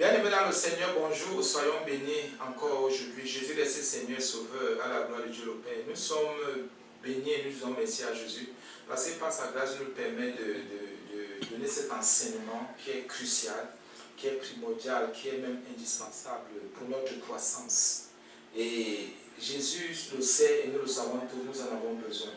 Bien-aimés dans le Seigneur, bonjour, soyons bénis encore aujourd'hui. Jésus est le Seigneur Sauveur, à la gloire de Dieu le Père. Nous sommes bénis et nous disons merci à Jésus, parce que par sa grâce, il nous permet de donner cet enseignement qui est crucial, qui est primordial, qui est même indispensable pour notre croissance. Et Jésus le sait et nous le savons tous, nous en avons besoin.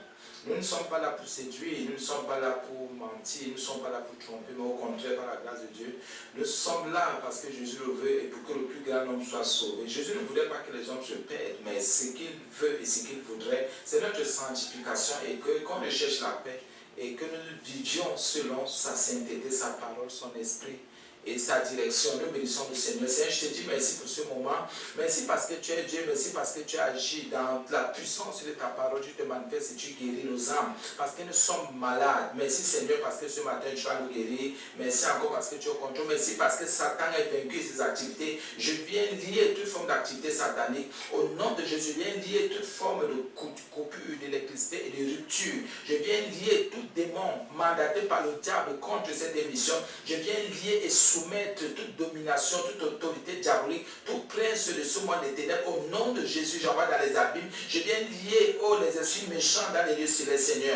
Nous ne sommes pas là pour séduire, nous ne sommes pas là pour mentir, nous ne sommes pas là pour tromper, mais au contraire, par la grâce de Dieu, nous sommes là parce que Jésus le veut et pour que le plus grand nombre soit sauvé. Jésus ne voulait pas que les hommes se perdent, mais ce qu'il veut et ce qu'il voudrait, c'est notre sanctification et qu'on recherche la paix et que nous vivions selon sa sainteté, sa parole, son esprit et sa direction. Nous bénissons le Seigneur. Seigneur, je te dis merci pour ce moment. Merci parce que tu es Dieu. Merci parce que tu agis dans la puissance de ta parole. Tu te manifestes et tu guéris nos âmes. Parce que nous sommes malades. Merci Seigneur parce que ce matin tu vas nous guérir. Merci encore parce que tu es au contrôle. Merci parce que Satan a vaincu ses activités. Je viens lier toute forme d'activité satanique. Au nom de Jésus, je viens lier toute forme de coupure d'électricité et de rupture. Je viens lier tout démon mandaté par le diable contre cette émission. Je viens lier et soumettre toute domination, toute autorité diabolique, tout prince de ce monde des ténèbres. Au nom de Jésus, j'envoie dans les abîmes. Je viens lier les esprits méchants dans les lieux célestes, Seigneur.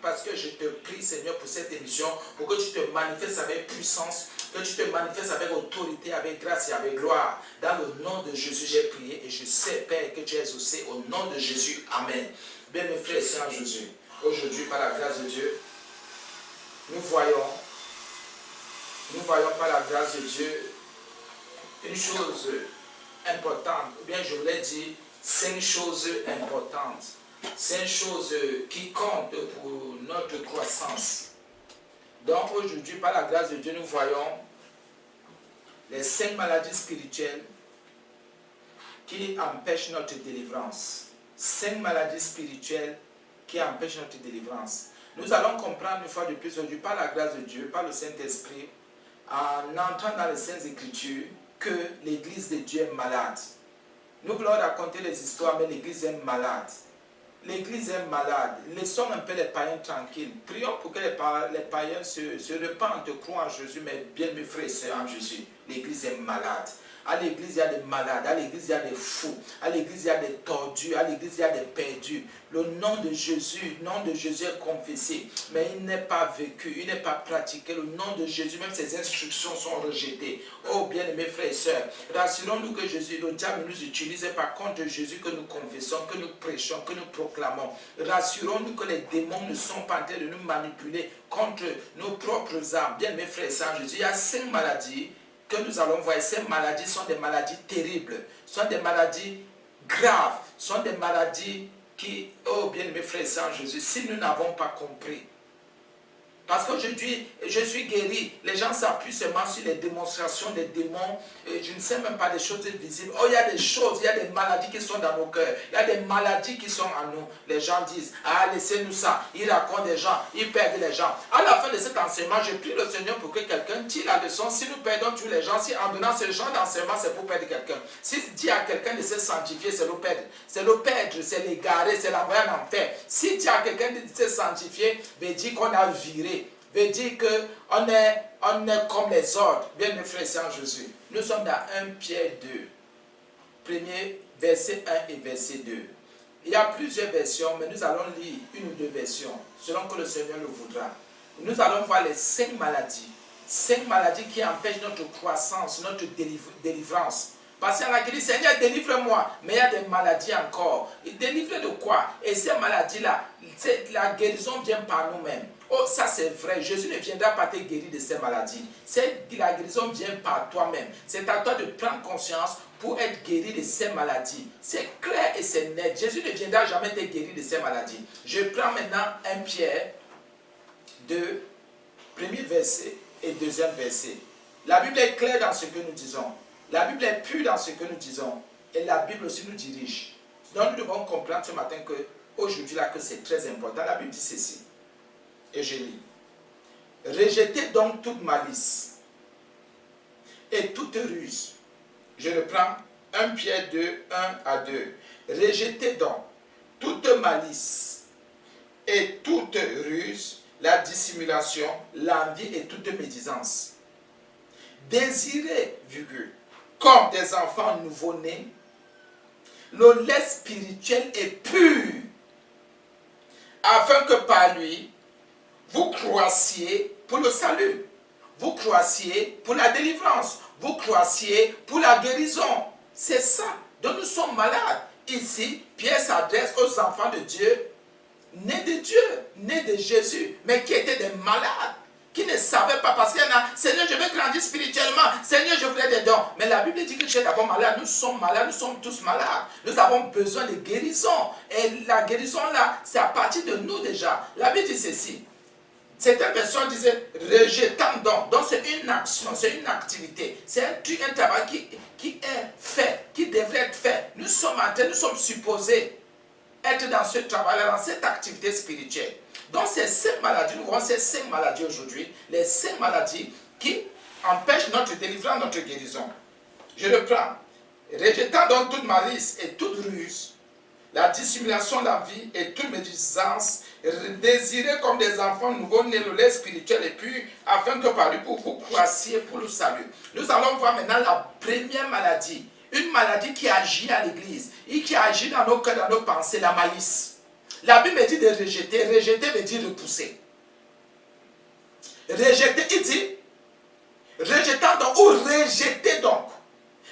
Parce que je te prie, Seigneur, pour cette émission, pour que tu te manifestes avec puissance, que tu te manifestes avec autorité, avec grâce et avec gloire. Dans le nom de Jésus, j'ai prié et je sais, Père, que tu es exaucé. Au nom de Jésus, Amen. Bien, mes frères et sœurs en Jésus, aujourd'hui, par la grâce de Dieu, nous voyons par la grâce de Dieu une chose importante, ou bien je voulais dire 5 choses importantes, 5 choses qui comptent pour notre croissance. Donc aujourd'hui, par la grâce de Dieu, nous voyons les 5 maladies spirituelles qui empêchent notre délivrance. 5 maladies spirituelles qui empêchent notre délivrance. Nous allons comprendre une fois de plus aujourd'hui, par la grâce de Dieu, par le Saint-Esprit, en entrant dans les Saintes Écritures, que l'Église de Dieu est malade. Nous voulons raconter les histoires, mais l'Église est malade. L'Église est malade. Laissons un peu les païens tranquilles. Prions pour que les païens se repentent, croient en Jésus, mais bien mes frères et sœurs en Jésus. L'Église est malade. À l'église, il y a des malades. À l'église, il y a des fous. À l'église, il y a des tordus. À l'église, il y a des perdus. Le nom de Jésus est confessé, mais il n'est pas vécu, il n'est pas pratiqué. Le nom de Jésus, même ses instructions sont rejetées. Oh, bien-aimés frères et sœurs, rassurons-nous que Jésus, le diable nous utilise par contre Jésus que nous confessons, que nous prêchons, que nous proclamons. Rassurons-nous que les démons ne sont pas en train de nous manipuler contre nos propres âmes. Bien-aimés frères et sœurs, Jésus, il y a 5 maladies que nous allons voir. Ces maladies sont des maladies terribles, sont des maladies graves, sont des maladies qui, oh bien mes frères et sœurs Jésus, si nous n'avons pas compris, parce qu'aujourd'hui, je suis guéri, les gens s'appuient seulement sur les démonstrations des démons, et je ne sais même pas des choses visibles. Oh, il y a des choses, il y a des maladies qui sont dans nos cœurs, il y a des maladies qui sont en nous. Les gens disent, ah, laissez-nous ça. Ils racontent des gens, ils perdent les gens. À la fin de cet enseignement, je prie le Seigneur pour que quelqu'un tire la leçon. Si nous perdons tous les gens, si en donnant ce genre d'enseignement, c'est pour perdre quelqu'un. Si dit à quelqu'un de se sanctifier, c'est le perdre. C'est le perdre, c'est l'égarer, c'est l'envoyer en enfer. Si dit à quelqu'un de se sanctifier, veut dire qu'on a viré. Veut dire qu'on est comme les autres. Bien mes frères et sœurs en Jésus. Nous sommes dans 1 Pierre 2. Premier verset 1 et verset 2. Il y a plusieurs versions, mais nous allons lire une ou 2 versions, selon que le Seigneur le voudra. Nous allons voir les 5 maladies. 5 maladies qui empêchent notre croissance, notre délivrance. Parce qu'il y en a qui disent, Seigneur, délivre-moi. Mais il y a des maladies encore. Délivre de quoi? Et ces maladies-là, la guérison vient par nous-mêmes. Oh, ça c'est vrai. Jésus ne viendra pas te guérir de ces maladies. La guérison vient par toi-même. C'est à toi de prendre conscience pour être guéri de ces maladies. C'est clair et c'est net. Jésus ne viendra jamais te guérir de ces maladies. Je prends maintenant 1 Pierre 2, premier verset et deuxième verset. La Bible est claire dans ce que nous disons. La Bible est pure dans ce que nous disons. Et la Bible aussi nous dirige. Donc nous devons comprendre ce matin que aujourd'hui là que c'est très important. La Bible dit ceci. Et je lis. Rejetez donc toute malice et toute ruse. Je reprends 1 Pierre 2, 1 à 2. Rejetez donc toute malice et toute ruse, la dissimulation, l'envie et toute médisance. Désirez, virgule, comme des enfants nouveau-nés, le lait spirituel est pur, afin que par lui, vous croissiez pour le salut, vous croissiez pour la délivrance, vous croissiez pour la guérison. C'est ça dont nous sommes malades. Ici, Pierre s'adresse aux enfants de Dieu, nés de Dieu, nés de Jésus, mais qui étaient des malades, qui ne savaient pas, parce qu'il y en a, Seigneur, je veux grandir spirituellement, Seigneur, je voudrais des dons. Mais la Bible dit que tu es d'abord malade, nous sommes malades, nous sommes tous malades. Nous avons besoin de guérison. Et la guérison là, c'est à partir de nous déjà. La Bible dit ceci. Certaines personnes disaient rejetant donc. Donc c'est une action, c'est une activité. C'est un travail qui est fait, qui devrait être fait. Nous sommes supposés être dans ce travail-là, dans cette activité spirituelle. Donc ces 5 maladies, nous voyons ces 5 maladies aujourd'hui, les 5 maladies qui empêchent notre délivrance, notre guérison. Je reprends. Rejetant donc toute malice et toute ruse, la dissimulation de la vie et toute médisance, désirez comme des enfants nouveau-nés le lait spirituel et pur, afin que par lui vous croissiez pour le salut. Nous allons voir maintenant la première maladie, une maladie qui agit à l'église et qui agit dans nos cœurs, dans nos pensées, la malice. La Bible dit de rejeter. Rejeter veut dire repousser. Rejeter, il dit, rejetant donc, ou rejeter donc.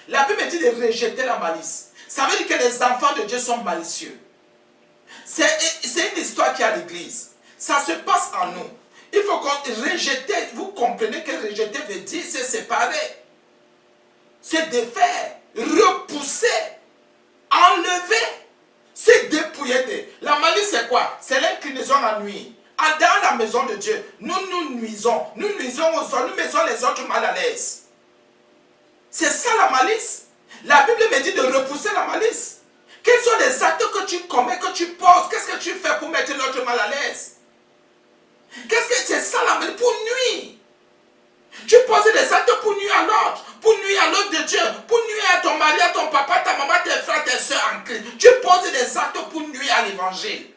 La Bible dit de rejeter la malice. Ça veut dire que les enfants de Dieu sont malicieux. C'est une histoire qui est à l'église. Ça se passe en nous. Il faut qu'on rejette. Vous comprenez que rejeter veut dire se séparer. Se défaire. Repousser. Enlever. Se dépouiller. La malice c'est quoi? C'est l'inclinaison à nuire. Dans la maison de Dieu, nous nuisons. Nous nuisons aux autres. Nous mettons les autres mal à l'aise. C'est ça la malice. La Bible me dit de repousser la malice. Quels sont les actes que tu commets, que tu poses? Qu'est-ce que tu fais pour mettre l'autre mal à l'aise? Qu'est-ce que c'est ça la malice? Pour nuire. Tu poses des actes pour nuire à l'autre. Pour nuire à l'autre de Dieu. Pour nuire à ton mari, à ton papa, ta maman, tes frères, tes soeurs en Christ. Tu poses des actes pour nuire à l'évangile.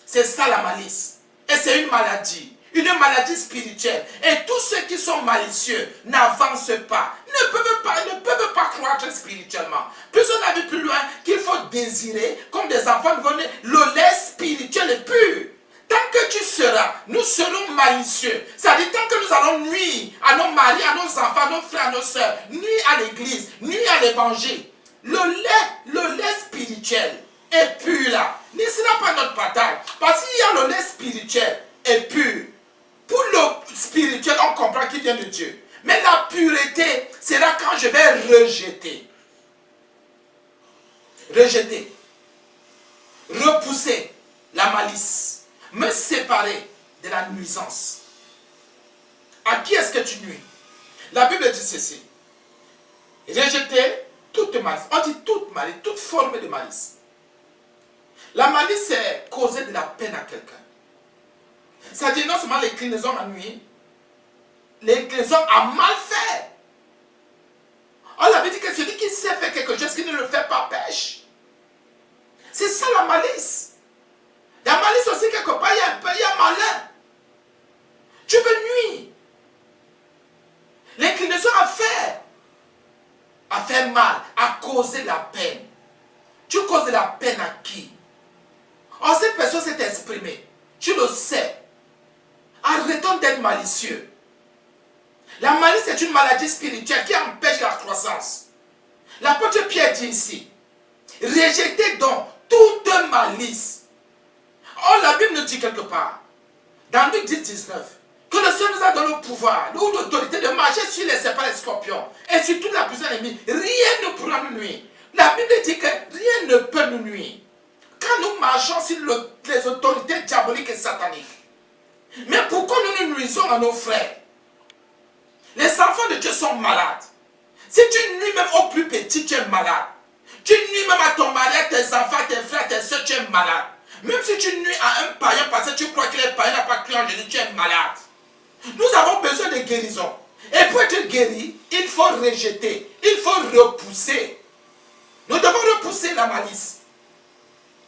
C'est ça la malice. Et c'est une maladie. Une maladie spirituelle. Et tous ceux qui sont malicieux n'avancent pas, ne peuvent pas croître spirituellement. Plus on a vu plus loin qu'il faut désirer, comme des enfants nouveau-nés, le lait spirituel est pur. Tant que tu seras, nous serons malicieux. C'est-à-dire tant que nous allons nuire à nos maris, à nos enfants, à nos frères, à nos soeurs, nuire à l'église, nuire à l'évangile. Le lait spirituel est pur là. Ne sera pas notre bataille. Parce qu'il y a le lait spirituel est pur. Pour le spirituel, on comprend qu'il vient de Dieu. Mais la pureté sera quand je vais rejeter. Rejeter. Repousser la malice. Me séparer de la nuisance. À qui est-ce que tu nuis? La Bible dit ceci. Rejeter toute malice. On dit toute malice, toute forme de malice. La malice, c'est causer de la peine à quelqu'un. C'est-à-dire non seulement l'inclinaison à nuire, l'inclinaison à mal faire. On avait dit que celui qui sait faire quelque chose qui ne le fait pas pêche. C'est ça la malice. La malice aussi quelque part, il y a malin. Tu veux nuire. L'inclinaison à faire mal, à causer la peine. Tu causes la peine à qui? Oh, cette personne s'est exprimée. Tu le sais. Arrêtons d'être malicieux. La malice est une maladie spirituelle qui empêche la croissance. L'apôtre Pierre dit ici, rejetez donc toute malice. Oh, la Bible nous dit quelque part, dans Luc 10, 19, que le Seigneur nous a donné le pouvoir, ou l'autorité de marcher sur les serpents et les scorpions, et sur toute la puissance ennemie. Rien ne pourra nous nuire. La Bible dit que rien ne peut nous nuire. Quand nous marchons sur les autorités diaboliques et sataniques. Mais pourquoi nous nous nuisons à nos frères? Les enfants de Dieu sont malades. Si tu nuis même au plus petit, tu es malade. Tu nuis même à ton mari, à tes enfants, tes frères, tes soeurs, tu es malade. Même si tu nuis à un païen parce que tu crois que les païens n'ont pas cru en Jésus, tu es malade. Nous avons besoin de guérison. Et pour être guéri, il faut rejeter. Il faut repousser. Nous devons repousser la malice.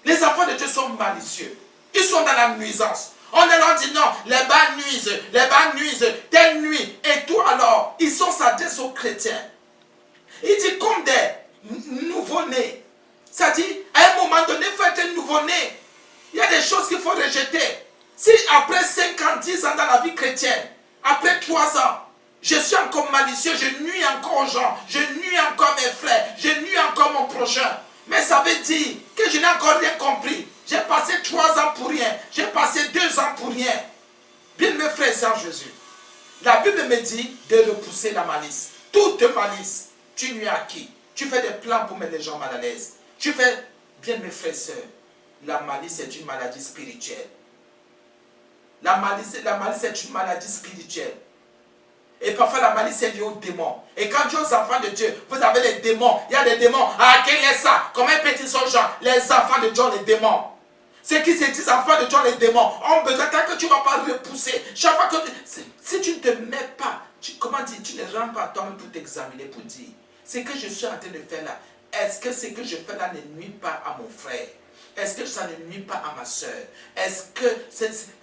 Les enfants de Dieu sont malicieux. Ils sont dans la nuisance. On leur dit non, les bas nuisent, telle nuit. Et tout alors, ils sont s'adressent aux chrétiens. Il dit comme des nouveau-nés. Ça dit, à un moment donné, il faut être nouveau-né. Il y a des choses qu'il faut rejeter. Si après 5 ans, 10 ans dans la vie chrétienne, après 3 ans, je suis encore malicieux, je nuis encore aux gens, je nuis encore mes frères, je nuis encore mon prochain. Mais ça veut dire que je n'ai encore rien compris. J'ai passé 3 ans pour rien, j'ai passé 2 ans pour rien. Bien mes frères et sœurs Jésus, la Bible me dit de repousser la malice. Toute malice, tu nuis à qui? Tu fais des plans pour mettre les gens mal à l'aise. Tu fais, bien mes frères et sœurs, la malice est une maladie spirituelle. La malice est une maladie spirituelle. Et parfois la malice est liée aux démons. Et quand Dieu aux enfants de Dieu, vous avez des démons. Il y a des démons. Ah, quel est ça? Comment petit sont gens? Les enfants de Dieu, les démons. Ceux qui se disent enfants de Dieu, les démons, ont besoin que tu ne vas pas repousser. Chaque fois que si tu ne te mets pas, comment dire, tu ne rentres pas toi-même pour t'examiner, pour dire, ce que je suis en train de faire là, est-ce que ce que je fais là ne nuit pas à mon frère? Est-ce que ça ne nuit pas à ma soeur? Est-ce que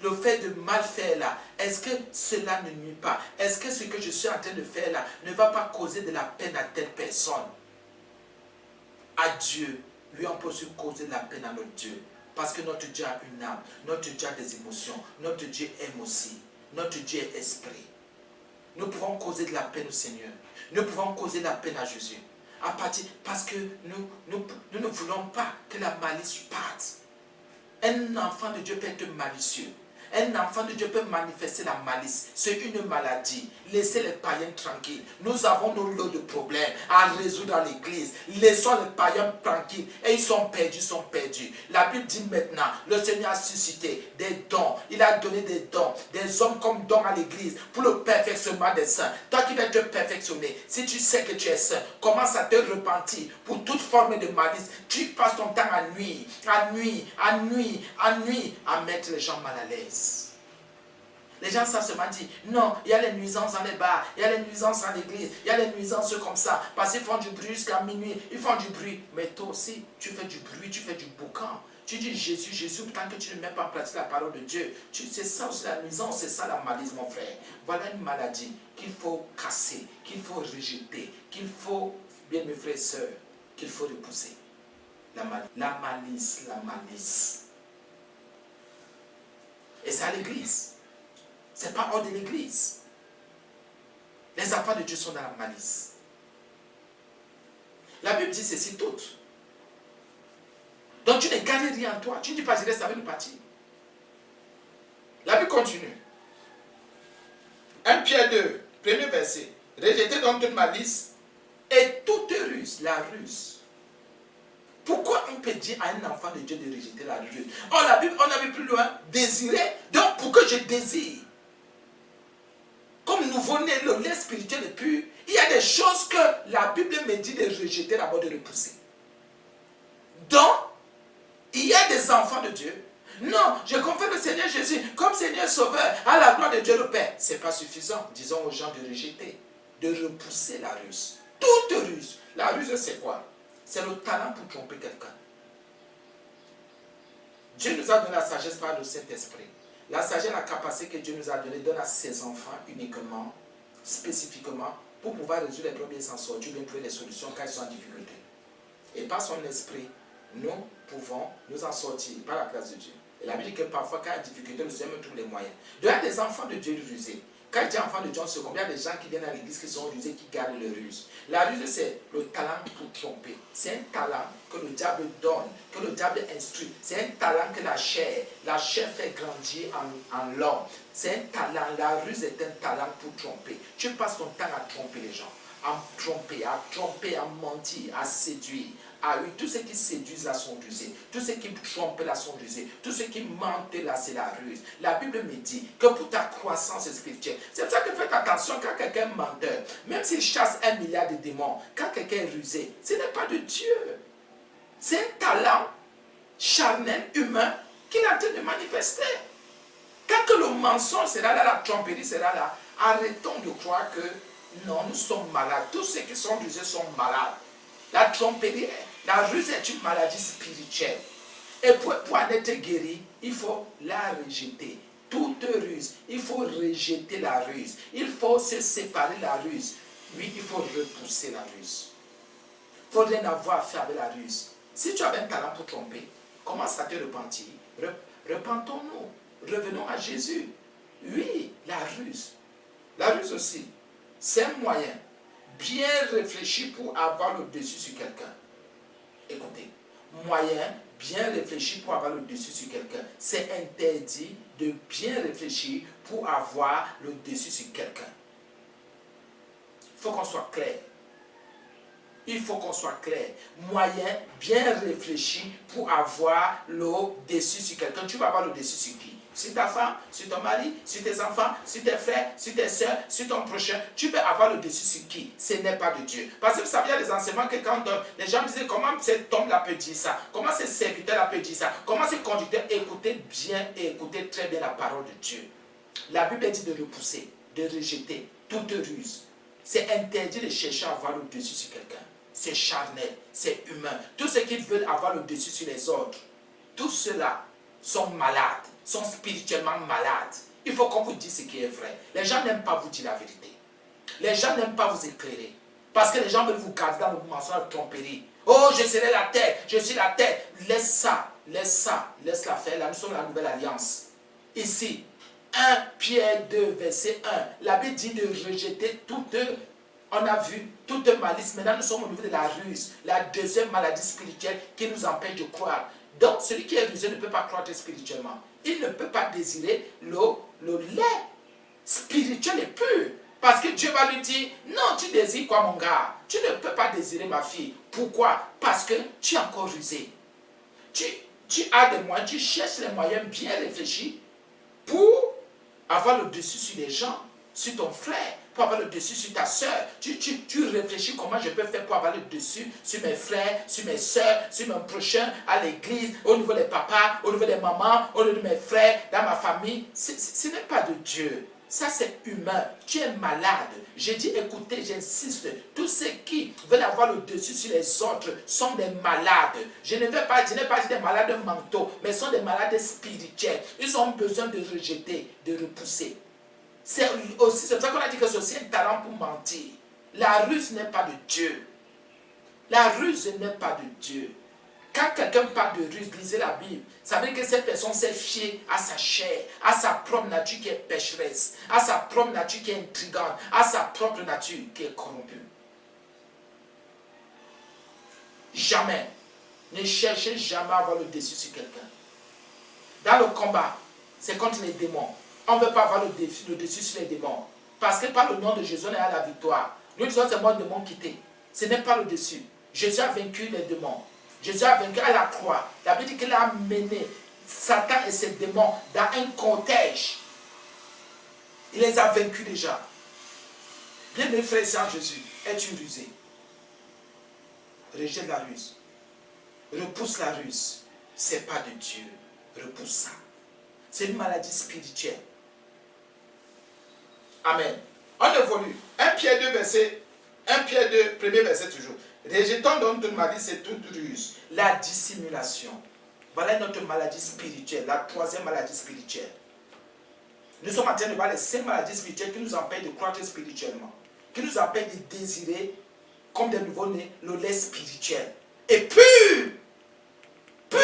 le fait de mal faire là, est-ce que cela ne nuit pas? Est-ce que ce que je suis en train de faire là ne va pas causer de la peine à telle personne? À Dieu, lui on peut aussi causer de la peine à notre Dieu. Parce que notre Dieu a une âme, notre Dieu a des émotions, notre Dieu aime aussi, notre Dieu est esprit. Nous pouvons causer de la peine au Seigneur. Nous pouvons causer de la peine à Jésus. Parce que nous ne voulons pas que la malice parte. Un enfant de Dieu peut être malicieux. Un enfant de Dieu peut manifester la malice. C'est une maladie. Laissez les païens tranquilles. Nous avons nos lots de problèmes à résoudre dans l'église. Laissons les païens tranquilles. Et ils sont perdus. La Bible dit maintenant, le Seigneur a suscité des dons. Il a donné des dons. Des hommes comme dons à l'église pour le perfectionnement des saints. Toi qui vas te perfectionner, si tu sais que tu es saint, commence à te repentir pour toute forme de malice. Tu passes ton temps à mettre les gens mal à l'aise. Les gens savent seulement dire, non, il y a les nuisances dans les bars, il y a les nuisances dans l'église, il y a les nuisances comme ça, parce qu'ils font du bruit jusqu'à minuit, ils font du bruit. Mais toi aussi, tu fais du bruit, tu fais du boucan. Tu dis Jésus, tant que tu ne mets pas en pratique la parole de Dieu. C'est ça aussi la nuisance, c'est ça la malice, mon frère. Voilà une maladie qu'il faut casser, qu'il faut rejeter, qu'il faut, bien mes frères et sœurs, qu'il faut repousser. La malice. Et c'est à l'église. Ce n'est pas hors de l'église. Les enfants de Dieu sont dans la malice. La Bible dit ceci toutes. Donc tu ne gardes rien en toi. Tu ne dis pas je reste avec le parti. La Bible continue. 1 Pierre 2, premier verset. Rejetez donc toute malice et toute ruse. La ruse. Pourquoi on peut dire à un enfant de Dieu de rejeter la ruse? Oh, la Bible, on a vu plus loin. Désirer. Donc, pour que je désire. Comme nouveau-né, le lait spirituel est pur, il y a des choses que la Bible me dit de rejeter, d'abord de repousser. Donc, il y a des enfants de Dieu. Non, je confesse le Seigneur Jésus comme Seigneur Sauveur à la gloire de Dieu le Père. Ce n'est pas suffisant, disons aux gens de rejeter, de repousser la ruse. Toute ruse. La ruse, c'est quoi? C'est le talent pour tromper quelqu'un. Dieu nous a donné la sagesse par le Saint-Esprit. La sagesse, la capacité que Dieu nous a donnée, donne à ses enfants uniquement, spécifiquement, pour pouvoir résoudre les problèmes sans sortir, bien trouver les solutions quand ils sont en difficulté. Et par son esprit, nous pouvons nous en sortir par la grâce de Dieu. Et la Bible dit que parfois, quand il y a des difficultés, le Seigneur trouve les moyens. Il y a des enfants de Dieu rusés. Quand il dit enfants de Dieu, on se comprend. Il y a des gens qui viennent à l'église qui sont rusés, qui gardent le ruse. La ruse, c'est le talent pour tromper. C'est un talent que le diable donne, que le diable instruit. C'est un talent que la chair fait grandir en l'homme. C'est un talent, la ruse est un talent pour tromper. Tu passes ton temps à tromper les gens, à tromper, à mentir, à séduire. Ah oui, tous ceux qui séduisent là sont rusés. Tous ceux qui trompent là sont rusés. Tous ceux qui mentent là, c'est la ruse. La Bible me dit que pour ta croissance spirituelle, c'est pour ça que faites attention quand quelqu'un est menteur. Même s'il chasse 1 milliard de démons, quand quelqu'un est rusé, ce n'est pas de Dieu. C'est un talent charnel, humain, qu'il est en train de manifester. Quand que le mensonge sera là, la tromperie sera là, arrêtons de croire que non, nous sommes malades. Tous ceux qui sont rusés sont malades. La tromperie, la ruse est une maladie spirituelle. Et pour en être guéri, il faut la rejeter. toute ruse. Il faut rejeter la ruse. Il faut se séparer de la ruse. Oui, il faut repousser la ruse. Il ne faut rien avoir à faire avec la ruse. Si tu avais un talent pour tromper, commence à te repentir. Repentons-nous. Revenons à Jésus. Oui, la ruse. La ruse aussi, c'est un moyen bien réfléchi pour avoir le dessus sur quelqu'un. Écoutez, moyen bien réfléchi pour avoir le dessus sur quelqu'un. C'est interdit de bien réfléchir pour avoir le dessus sur quelqu'un. Il faut qu'on soit clair. Il faut qu'on soit clair. Moyen bien réfléchi pour avoir le dessus sur quelqu'un. Tu vas avoir le dessus sur qui? Sur ta femme, sur ton mari, sur tes enfants, sur tes frères, sur tes soeurs, sur ton prochain. Tu peux avoir le dessus sur qui? Ce n'est pas de Dieu. Parce que vous savez, il y a des enseignements que quand les gens disaient comment cet homme-là peut dire ça, comment ce serviteur-là peut dire ça, comment ce conducteur, écoutez bien et écoutez très bien la parole de Dieu. La Bible dit de repousser, de rejeter toute ruse. C'est interdit de chercher à avoir le dessus sur quelqu'un. C'est charnel, c'est humain. Tous ceux qui veulent avoir le dessus sur les autres, tous ceux-là sont malades, sont spirituellement malades. Il faut qu'on vous dise ce qui est vrai. Les gens n'aiment pas vous dire la vérité. Les gens n'aiment pas vous éclairer. Parce que les gens veulent vous garder dans le mensonge de tromperie. Oh, je serai la tête, je suis la tête. Laisse ça, laisse-la faire. Là, nous sommes la nouvelle alliance. Ici, 1 Pierre 2, verset 1. La Bible dit de rejeter toute, on a vu, toute malice. Maintenant, nous sommes au niveau de la ruse, la deuxième maladie spirituelle qui nous empêche de croire. Donc, celui qui est rusé ne peut pas croître spirituellement. Il ne peut pas désirer le lait spirituel et pur. Parce que Dieu va lui dire, non, tu désires quoi, mon gars? Tu ne peux pas désirer ma fille. Pourquoi? Parce que tu es encore rusé. Tu as des moyens, tu cherches les moyens bien réfléchis pour avoir le dessus sur les gens, sur ton frère, pour avoir le dessus sur ta soeur. Tu réfléchis comment je peux faire pour avoir le dessus sur mes frères, sur mes soeurs, sur mon prochain, à l'église, au niveau des papas, au niveau des mamans, au niveau de mes frères, dans ma famille. Ce n'est pas de Dieu. Ça, c'est humain. Tu es malade. J'ai dit, écoutez, j'insiste, tous ceux qui veulent avoir le dessus sur les autres sont des malades. Je n'ai pas dit des malades mentaux, mais sont des malades spirituels. Ils ont besoin de rejeter, de repousser. C'est ça qu'on a dit que c'est aussi un talent pour mentir. La ruse n'est pas de Dieu. La ruse n'est pas de Dieu. Quand quelqu'un parle de ruse, lisez la Bible. Ça veut dire que cette personne s'est fiée à sa chair, à sa propre nature qui est pécheresse, à sa propre nature qui est intrigante, à sa propre nature qui est corrompue. Jamais. Ne cherchez jamais à avoir le dessus sur quelqu'un. Dans le combat, c'est contre les démons. On ne veut pas avoir le dessus sur les démons. Parce que par le nom de Jésus, on est à la victoire. Nous disons c'est moi le démon quitté. Ce n'est pas le dessus. Jésus a vaincu les démons. Jésus a vaincu à la croix. La Bible dit qu'il a mené Satan et ses démons dans un cortège. Il les a vaincus déjà. Bien mes frères et sœurs, Jésus, es-tu rusé? Rejette la ruse. Repousse la ruse. Ce n'est pas de Dieu. Repousse ça. C'est une maladie spirituelle. Amen. On évolue. 1 Pierre 2, verset 1 Pierre 2, premier verset toujours. Rejetons donc toute maladie, c'est toute ruse. La dissimulation. Voilà notre maladie spirituelle, la troisième maladie spirituelle. Nous sommes en train de voir les 5 maladies spirituelles qui nous empêchent de croître spirituellement, qui nous empêchent de désirer, comme des nouveaux-nés, le lait spirituel. Et pur! Pur!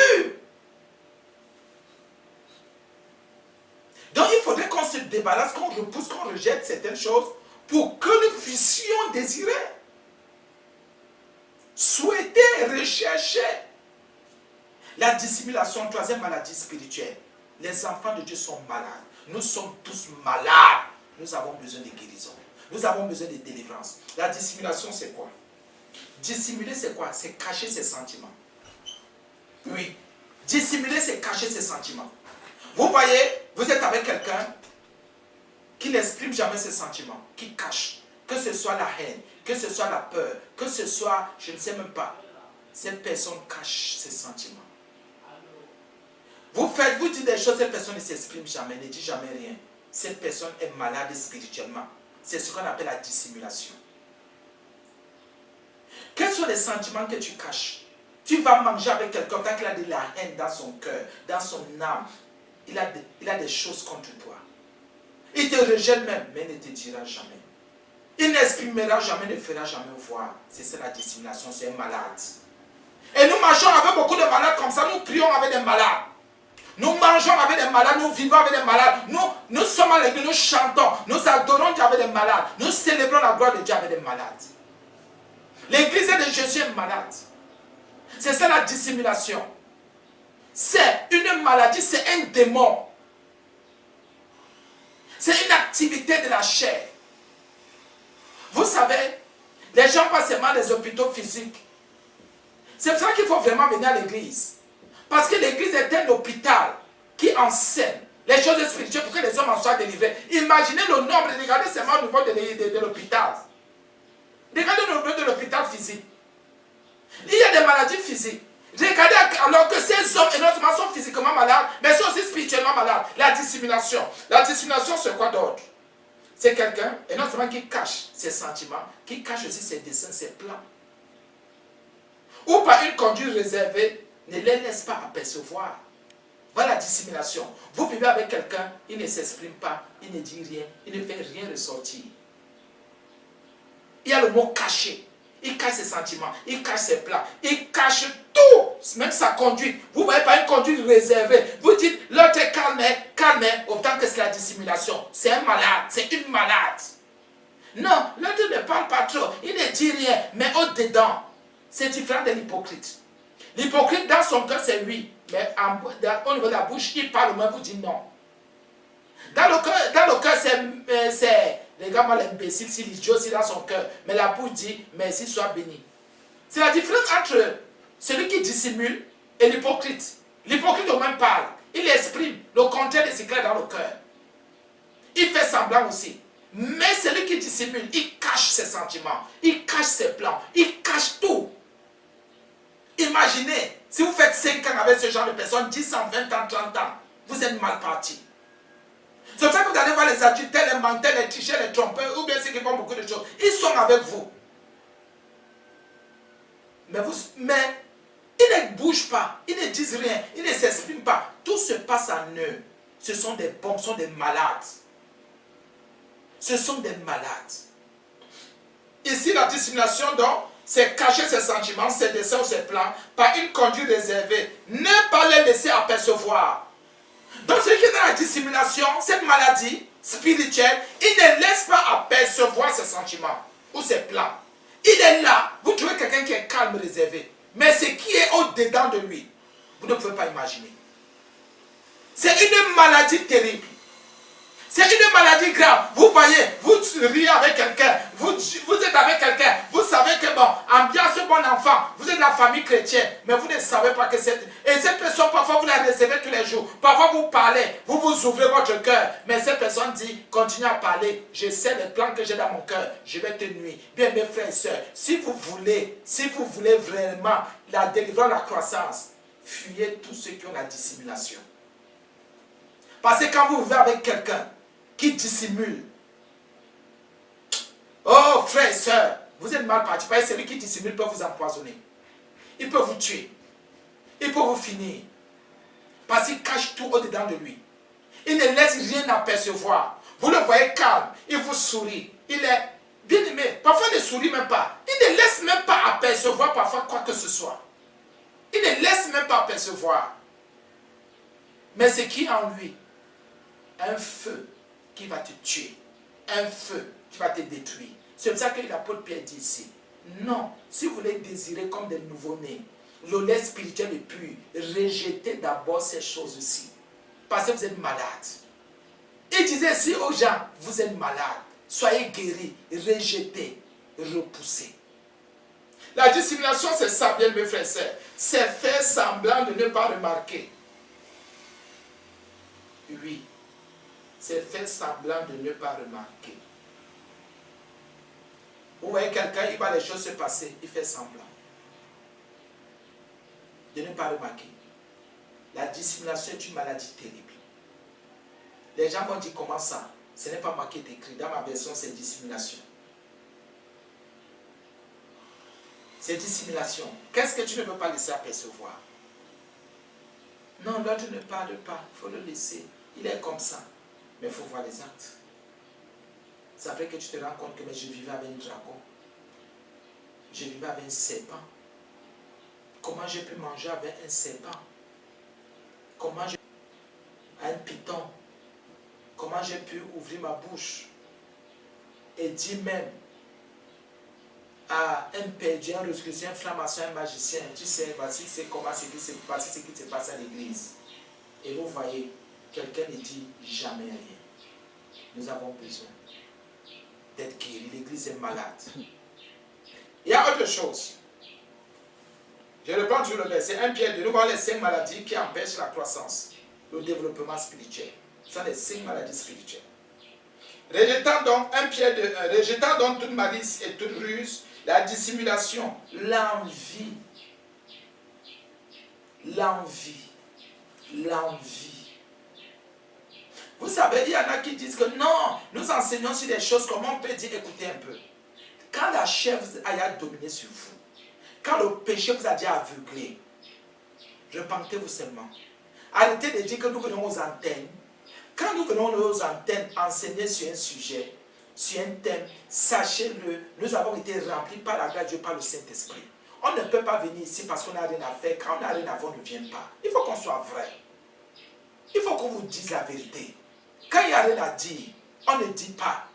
Donc il faudrait qu'on se débarrasse, qu'on repousse, qu'on rejette certaines choses pour que nous puissions désirer, souhaiter, rechercher. La dissimulation, troisième maladie spirituelle. Les enfants de Dieu sont malades. Nous sommes tous malades. Nous avons besoin de guérison. Nous avons besoin de délivrance. La dissimulation, c'est quoi? Dissimuler, c'est quoi? C'est cacher ses sentiments. Oui. Dissimuler, c'est cacher ses sentiments. Vous voyez, vous êtes avec quelqu'un qui n'exprime jamais ses sentiments, qui cache. Que ce soit la haine, que ce soit la peur, que ce soit, je ne sais même pas. Cette personne cache ses sentiments. Vous dites des choses, cette personne ne s'exprime jamais, ne dit jamais rien. Cette personne est malade spirituellement. C'est ce qu'on appelle la dissimulation. Quels sont les sentiments que tu caches? Tu vas manger avec quelqu'un tant qu'il a de la haine dans son cœur, dans son âme. il a des choses contre toi. Il te rejette même, mais il ne te dira jamais. Il n'exprimera jamais, ne fera jamais voir. C'est ça la dissimulation, c'est un malade. Et nous marchons avec beaucoup de malades comme ça, nous prions avec des malades. Nous mangeons avec des malades, nous vivons avec des malades. Nous sommes à l'église, nous chantons, nous adorons Dieu avec des malades. Nous célébrons la gloire de Dieu avec des malades. L'église de Jésus est malade. C'est ça la dissimulation. C'est une maladie, c'est un démon. C'est une activité de la chair. Vous savez, les gens passent seulement des hôpitaux physiques. C'est pour ça qu'il faut vraiment venir à l'église. Parce que l'église est un hôpital qui enseigne les choses spirituelles pour que les hommes en soient délivrés. Imaginez le nombre, regardez seulement au niveau de l'hôpital. Regardez le niveau de l'hôpital physique. Il y a des maladies physiques. Regardez alors que ces hommes, et non seulement sont physiquement malades, mais sont aussi spirituellement malades. La dissimulation. La dissimulation, c'est quoi d'autre? C'est quelqu'un, et non seulement qui cache ses sentiments, qui cache aussi ses desseins, ses plans. Ou par une conduite réservée, ne les laisse pas apercevoir. Voilà la dissimulation. Vous vivez avec quelqu'un, il ne s'exprime pas, il ne dit rien, il ne fait rien ressortir. Il y a le mot caché. Il cache ses sentiments, il cache ses plans, il cache tout, même sa conduite. Vous voyez pas une conduite réservée. Vous dites, l'autre est calme, autant que c'est la dissimulation. C'est un malade, c'est une malade. Non, l'autre ne parle pas trop, il ne dit rien, mais au-dedans, c'est différent de l'hypocrite. L'hypocrite, dans son cœur, c'est oui, mais au niveau de la bouche, il parle, mais vous dit non. Dans le cœur, c'est les gars, l'imbécile, c'est l'idiot, c'est dans son cœur. Mais la bouche dit, merci, sois béni. C'est la différence entre celui qui dissimule et l'hypocrite. L'hypocrite au même parle. Il exprime le contraire de ce qu'il a dans le cœur. Il fait semblant aussi. Mais celui qui dissimule, il cache ses sentiments, il cache ses plans, il cache tout. Imaginez, si vous faites 5 ans avec ce genre de personnes, 10 ans, 20 ans, 30 ans, vous êtes mal parti. C'est pour ça que vous allez voir les adultères, les menteurs, les tricheurs, les trompeurs, ou bien ceux qui font beaucoup de choses. Ils sont avec vous. Mais ils ne bougent pas, ils ne disent rien, ils ne s'expriment pas. Tout se passe en eux. Ce sont des bombes, ce sont des malades. Ce sont des malades. Ici, la dissimulation, donc, c'est cacher ses sentiments, ses desseins, ses plans, par une conduite réservée. Ne pas les laisser apercevoir. Donc, celui qui est dans la dissimulation, cette maladie spirituelle, il ne laisse pas apercevoir ses sentiments ou ses plans. Il est là, vous trouvez quelqu'un qui est calme, réservé. Mais ce qui est au-dedans de lui, vous ne pouvez pas imaginer. C'est une maladie terrible. C'est une maladie grave. Vous voyez, vous riez avec quelqu'un, vous êtes avec quelqu'un, vous savez que bon, ambiance bon enfant, vous êtes de la famille chrétienne, mais vous ne savez pas que cette personne, parfois vous la recevez tous les jours, parfois vous parlez, vous ouvrez votre cœur, mais cette personne dit, continuez à parler, je sais les plans que j'ai dans mon cœur, je vais te nuire. Bien mes frères et sœurs, si vous voulez vraiment la délivrance, la croissance, fuyez tous ceux qui ont la dissimulation. Parce que quand vous vivez avec quelqu'un qui dissimule, oh frères et sœurs, vous êtes mal parti. Parce que celui qui dissimule peut vous empoisonner. Il peut vous tuer. Il peut vous finir. Parce qu'il cache tout au-dedans de lui. Il ne laisse rien apercevoir. Vous le voyez calme. Il vous sourit. Il est bien aimé. Parfois il ne sourit même pas. Il ne laisse même pas apercevoir parfois quoi que ce soit. Il ne laisse même pas apercevoir. Mais ce qui est en lui, un feu qui va te tuer, un feu qui va te détruire. C'est pour ça que l'apôtre Pierre dit ici, non, si vous voulez désirer comme des nouveau-nés, le lait spirituel est pur, rejetez d'abord ces choses-ci, parce que vous êtes malade. Il disait ici aux gens, vous êtes malades, soyez guéris, rejetez, repoussez. La dissimulation, c'est ça, bien mes frères et sœurs, c'est faire semblant de ne pas remarquer. Oui. C'est faire semblant de ne pas remarquer. Vous voyez quelqu'un, il voit les choses se passer, il fait semblant de ne pas remarquer. La dissimulation est une maladie terrible. Les gens vont dire comment ça? Ce n'est pas moi qui ai écrit. Dans ma version, c'est dissimulation. C'est dissimulation. Qu'est-ce que tu ne peux pas laisser apercevoir? Non, l'autre ne parle pas. Il faut le laisser. Il est comme ça. Mais il faut voir les actes. C'est après que tu te rends compte que mais je vivais avec un dragon. Je vivais avec un serpent. Comment j'ai pu manger avec un serpent? Comment j'ai pu un python? Comment j'ai pu ouvrir ma bouche et dire même à un perdu, un rescoussé, un franc-maçon, un magicien, tu sais, voici c'est comment ce qui se passe à l'église. Et vous voyez, quelqu'un ne dit jamais rien. Nous avons besoin d'être guéris. L'église est malade. Il y a autre chose. Je reprends toujours le verset 1 Pierre 2. Nous voyons les 5 maladies qui empêchent la croissance, le développement spirituel. Ce sont les 5 maladies spirituelles. Rejetant donc 1 Pierre 2, rejetant donc toute malice et toute ruse, la dissimulation, l'envie. Vous savez, il y en a qui disent que non, nous enseignons sur des choses, comment on peut dire, écoutez un peu. Quand la chair a dominé sur vous, quand le péché vous a déjà aveuglé, repentez-vous seulement. Arrêtez de dire que nous venons aux antennes. Quand nous venons aux antennes enseigner sur un sujet, sur un thème, sachez-le, nous avons été remplis par la grâce de Dieu, par le Saint-Esprit. On ne peut pas venir ici parce qu'on n'a rien à faire. Quand on n'a rien à faire, on ne vient pas. Il faut qu'on soit vrai. Il faut qu'on vous dise la vérité. Quand il n'y a rien à dire, on ne dit pas.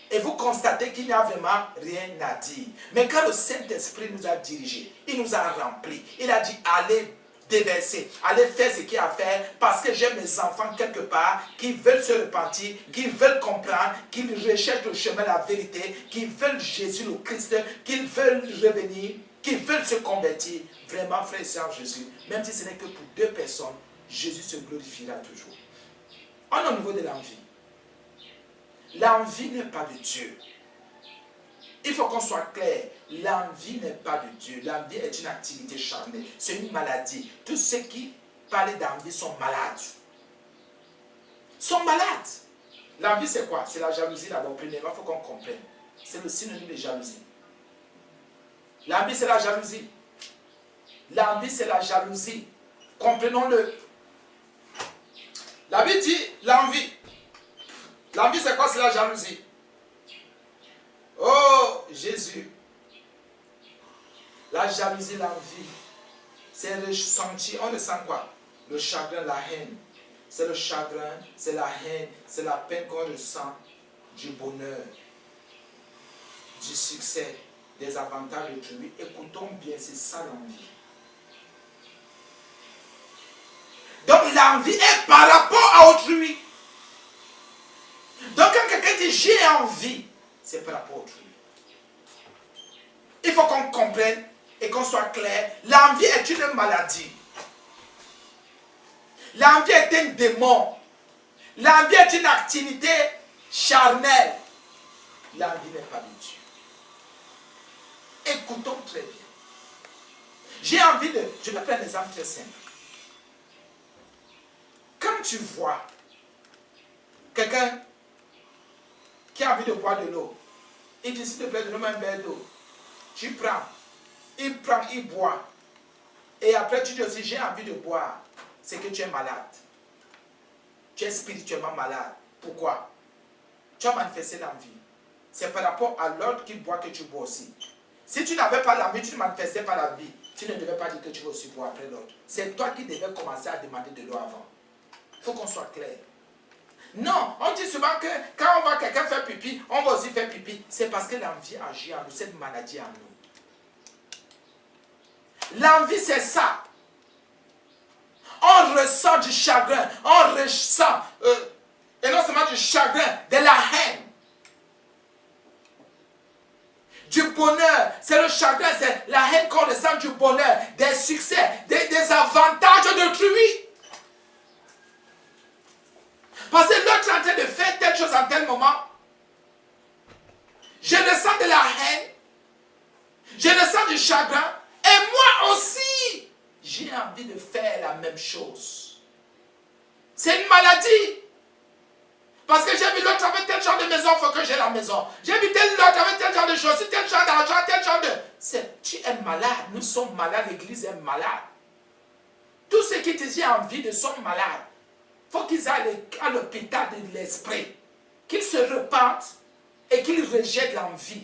Et vous constatez qu'il n'y a vraiment rien à dire. Mais quand le Saint-Esprit nous a dirigés, il nous a remplis. Il a dit, allez déverser, allez faire ce qu'il y a à faire, parce que j'ai mes enfants quelque part qui veulent se repentir, qui veulent comprendre, qui recherchent le chemin, la vérité, qui veulent Jésus le Christ, qui veulent revenir, qui veulent se convertir. Vraiment, frère et sœur Jésus, même si ce n'est que pour 2 personnes, Jésus se glorifiera toujours. On est au niveau de l'envie. L'envie n'est pas de Dieu. Il faut qu'on soit clair. L'envie n'est pas de Dieu. L'envie est une activité charnelle. C'est une maladie. Tous ceux qui parlent d'envie sont malades. Sont malades. L'envie, c'est quoi? C'est la jalousie d'abord. Premièrement, il faut qu'on comprenne. C'est le synonyme de jalousie. L'envie, c'est la jalousie. L'envie, c'est la jalousie. Comprenons-le. La Bible dit l'envie. L'envie, c'est quoi? C'est la jalousie. Oh, Jésus. La jalousie, l'envie, c'est ressentir. On ressent quoi? Le chagrin, la haine. C'est le chagrin, c'est la haine, c'est la peine qu'on ressent du bonheur, du succès, des avantages d'autrui. Écoutons bien, c'est ça l'envie. Donc l'envie est par rapport à autrui. Donc quand quelqu'un dit j'ai envie, c'est par rapport à autrui. Il faut qu'on comprenne et qu'on soit clair. L'envie est une maladie. L'envie est un démon. L'envie est une activité charnelle. L'envie n'est pas de Dieu. Écoutons très bien. J'ai envie de... Je vais prendre un exemple très simple. Quand tu vois quelqu'un qui a envie de boire de l'eau, il dit s'il te plaît, donne-moi un verre d'eau. Tu prends, il boit. Et après tu dis aussi j'ai envie de boire. C'est que tu es malade. Tu es spirituellement malade. Pourquoi? Tu as manifesté l'envie. C'est par rapport à l'autre qui boit que tu bois aussi. Si tu n'avais pas l'envie, tu ne manifestais pas l'envie. Tu ne devais pas dire que tu vas aussi boire après l'autre. C'est toi qui devais commencer à demander de l'eau avant. Il faut qu'on soit clair. Non, on dit souvent que quand on voit quelqu'un faire pipi, on va aussi faire pipi. C'est parce que l'envie agit en nous, cette maladie en nous. L'envie, c'est ça. On ressent du chagrin, on ressent, et non seulement du chagrin, de la haine. Du bonheur, c'est le chagrin, c'est la haine qu'on ressent du bonheur, des succès, des avantages d'autrui. Parce que l'autre est en train de faire telle chose en tel moment. Je ressens de la haine, je ressens du chagrin, et moi aussi, j'ai envie de faire la même chose. C'est une maladie. Parce que j'ai vu l'autre avec tel genre de maison, il faut que j'ai la maison. J'ai vu tel autre avec tel genre de choses, tel genre d'argent, tel genre de... Tu es malade, nous sommes malades, l'église est malade. Tous ceux qui disent j'ai envie de sont malades. Il faut qu'ils aillent à l'hôpital de l'esprit. Qu'ils se repentent et qu'ils rejettent l'envie.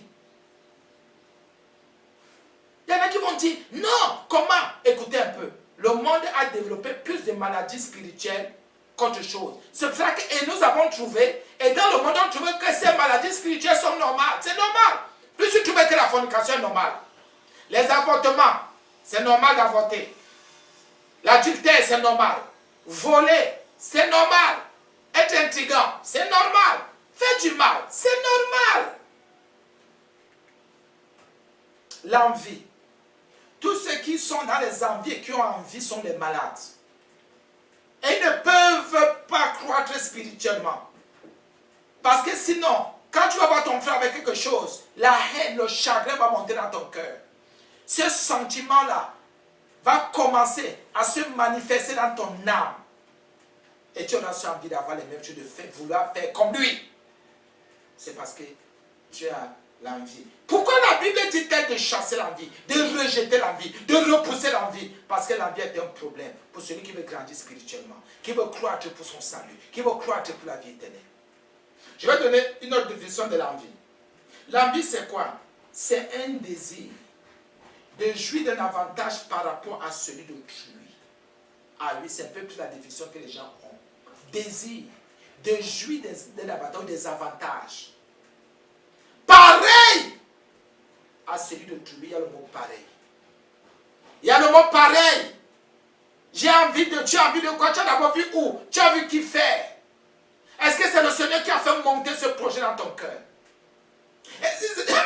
Il y en a qui vont dire, non, comment? Écoutez un peu. Le monde a développé plus de maladies spirituelles qu'autre chose. C'est pour ça que nous avons trouvé, et dans le monde, on trouve que ces maladies spirituelles sont normales. C'est normal. Plus tu trouves que la fornication est normale. Les avortements, c'est normal d'avorter. L'adultère, c'est normal. Voler, c'est normal. Être intriguant, c'est normal. Faire du mal, c'est normal. L'envie. Tous ceux qui sont dans les envies et qui ont envie sont des malades. Et ils ne peuvent pas croître spirituellement. Parce que sinon, quand tu vas voir ton frère avec quelque chose, la haine, le chagrin va monter dans ton cœur. Ce sentiment-là va commencer à se manifester dans ton âme. Et tu auras envie d'avoir les mêmes choses, de vouloir faire comme lui. C'est parce que tu as l'envie. Pourquoi la Bible dit-elle de chasser l'envie, de rejeter l'envie, de repousser l'envie? Parce que l'envie est un problème pour celui qui veut grandir spirituellement, qui veut croître pour son salut, qui veut croître pour la vie éternelle. Je vais donner une autre définition de l'envie. L'envie, c'est quoi? C'est un désir de jouir d'un avantage par rapport à celui d'autrui. Ah oui, c'est un peu plus la définition que les gens ont. Désir de jouir d'un avantage ou des avantages. Pareil à celui d'autrui, il y a le mot pareil. Il y a le mot pareil. J'ai envie de, tu as envie de quoi? Tu as d'abord vu où? Tu as vu qui fait? Est-ce que c'est le Seigneur qui a fait monter ce projet dans ton cœur?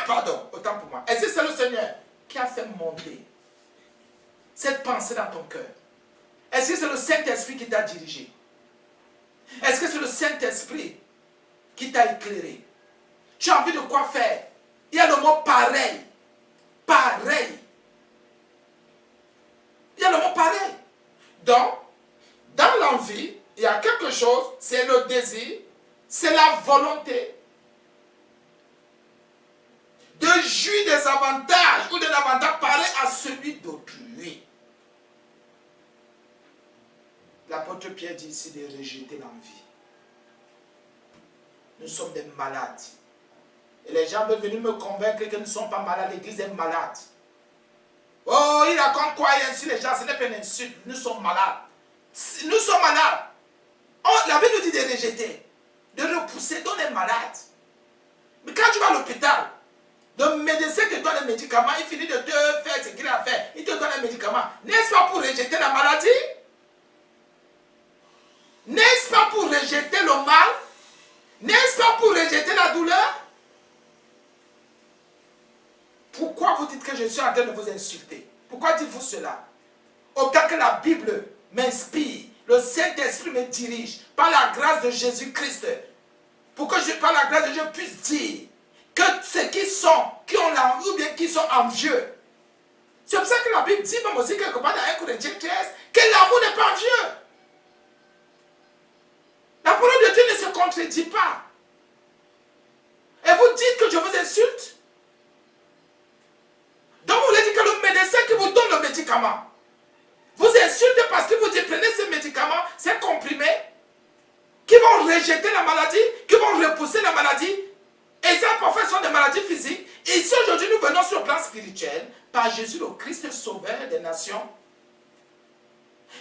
Pardon, autant pour moi. Est-ce que c'est le Seigneur qui a fait monter cette pensée dans ton cœur? Est-ce que c'est le Saint-Esprit qui t'a dirigé? Est-ce que c'est le Saint-Esprit qui t'a éclairé? Tu as envie de quoi faire? Il y a le mot pareil. Pareil. Il y a le mot pareil. Donc, dans l'envie, il y a quelque chose, c'est le désir, c'est la volonté de jouir des avantages ou d'un avantage pareil à celui d'autrui. L'apôtre Pierre dit ici de rejeter l'envie. Nous sommes des malades. Et les gens veulent venir me convaincre que nous ne sommes pas malades, l'église est malade. Oh, il raconte quoi? Il insulte les gens, ce n'est pas une insulte. Nous sommes malades. Nous sommes malades. Oh, la Bible nous dit de rejeter, de repousser, donc on est malade. Mais quand tu vas à l'hôpital, le médecin te donne un médicament, il finit de te faire ce qu'il a fait, il te donne un médicament. N'est-ce pas pour rejeter la maladie? N'est-ce pas pour rejeter le mal? N'est-ce pas pour rejeter la douleur? Pourquoi vous dites que je suis en train de vous insulter? Pourquoi dites-vous cela? Autant que la Bible m'inspire, le Saint-Esprit me dirige, par la grâce de Jésus-Christ, pour que je, par la grâce de Dieu, puisse dire que ceux qui sont, qui ont l'envie ou bien qui sont envieux. C'est pour ça que la Bible dit, même aussi quelque part dans 1 Corinthiens 13, que l'amour n'est pas envieux. La parole de Dieu ne se contredit pas. Et vous dites que je vous insulte? Donc vous voulez dire que le médecin qui vous donne le médicament vous insulte parce que vous dites prenez ces médicaments, ces comprimés qui vont rejeter la maladie, qui vont repousser la maladie. Et ça parfois sont des maladies physiques. Et ici aujourd'hui nous venons sur le plan spirituel par Jésus le Christ sauveur des nations.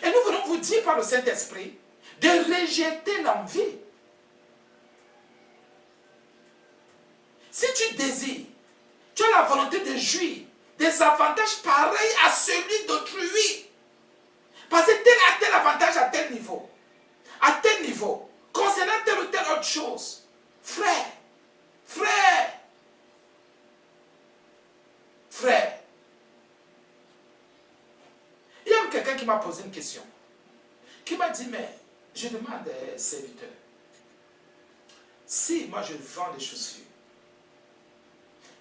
Et nous venons vous dire par le Saint-Esprit de rejeter l'envie. Si tu désires, tu as la volonté de jouir des avantages pareils à celui d'autrui. Parce que tel a tel avantage à tel niveau, concernant telle ou telle autre chose. Frère, il y a quelqu'un qui m'a posé une question, qui m'a dit, mais je demande à serviteur, si moi je vends des chaussures,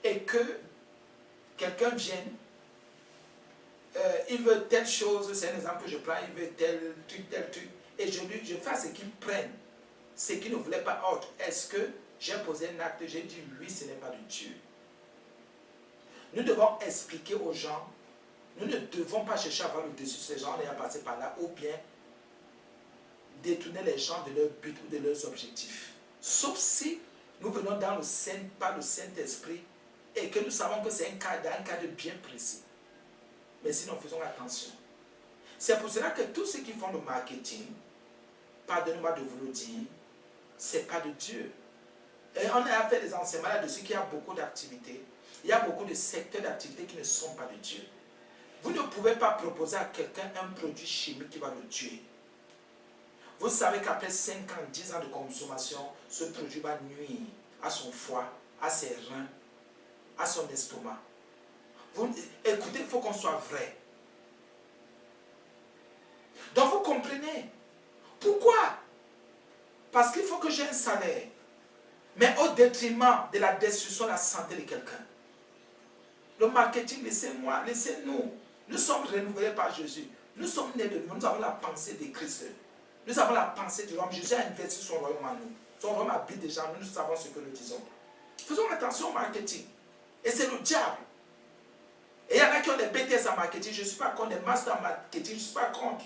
et que quelqu'un vienne, il veut telle chose, c'est un exemple que je prends, il veut tel truc, et je fais ce qu'il prenne, ce qu'il ne voulait pas autre. Est-ce que j'ai posé un acte, j'ai dit oui, ce n'est pas de Dieu. Nous devons expliquer aux gens Nous ne devons pas chercher à avoir le dessus sur les gens en ayant passé par là ou bien détourner les gens de leur but ou de leurs objectifs. Sauf si nous venons dans le par le Saint-Esprit et que nous savons que c'est un cadre bien précis. Mais sinon, faisons attention. C'est pour cela que tous ceux qui font le marketing, pardonnez-moi de vous le dire, ce n'est pas de Dieu. Et on a fait des enseignements là-dessus qu'il y a beaucoup d'activités. Il y a beaucoup de secteurs d'activités qui ne sont pas de Dieu. Vous ne pouvez pas proposer à quelqu'un un produit chimique qui va le tuer. Vous savez qu'après 5 ans, 10 ans de consommation, ce produit va nuire à son foie, à ses reins, à son estomac. Écoutez, il faut qu'on soit vrai. Donc vous comprenez. Pourquoi? Parce qu'il faut que j'ai un salaire. Mais au détriment de la destruction de la santé de quelqu'un. Le marketing, laissez-moi, laissez-nous. Nous sommes renouvelés par Jésus. Nous sommes nés de nous. Nous avons la pensée de Christ. Nous avons la pensée de l'homme. Jésus a investi son royaume en nous. Son royaume habite déjà. Nous savons ce que nous disons. Faisons attention au marketing. Et c'est le diable. Et il y en a qui ont des BTS en marketing. Je ne suis pas contre des masters en marketing. Je ne suis pas contre.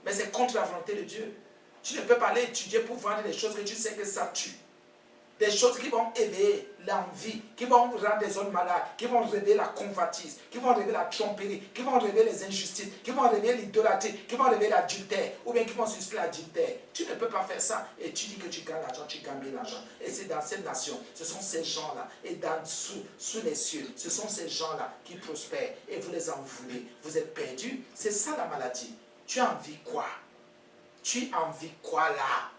Mais c'est contre la volonté de Dieu. Tu ne peux pas aller étudier pour vendre des choses que tu sais que ça tue. Des choses qui vont éveiller l'envie, qui vont rendre des hommes malades, qui vont réveiller la convoitise, qui vont réveiller la tromperie, qui vont réveiller les injustices, qui vont réveiller l'idolâtrie, qui vont réveiller l'adultère, ou bien qui vont susciter l'adultère. Tu ne peux pas faire ça et tu dis que tu gagnes l'argent, tu gagnes bien l'argent. Et c'est dans cette nation, ce sont ces gens-là, et sous les cieux, ce sont ces gens-là qui prospèrent et vous les en voulez. Vous êtes perdus, c'est ça la maladie. Tu as envie quoi? Tu as envie quoi là?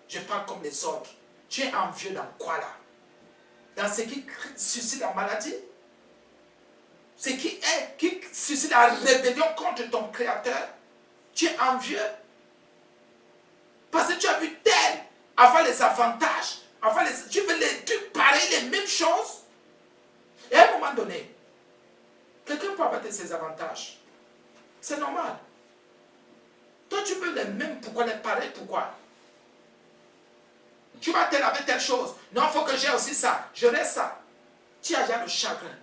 Je parle comme les autres. Tu es envieux dans quoi là? Dans ce qui suscite la maladie? Ce qui suscite la rébellion contre ton Créateur? Tu es envieux? Parce que tu as vu tel avoir les avantages, tu veux les trucs pareils, les mêmes choses. Et à un moment donné, quelqu'un peut avoir ses avantages. C'est normal. Toi, tu veux les mêmes, pourquoi les pareils, pourquoi? Tu vas tel avec telle chose. Non, il faut que j'ai aussi ça. Je reste ça. Tu as déjà le chagrin.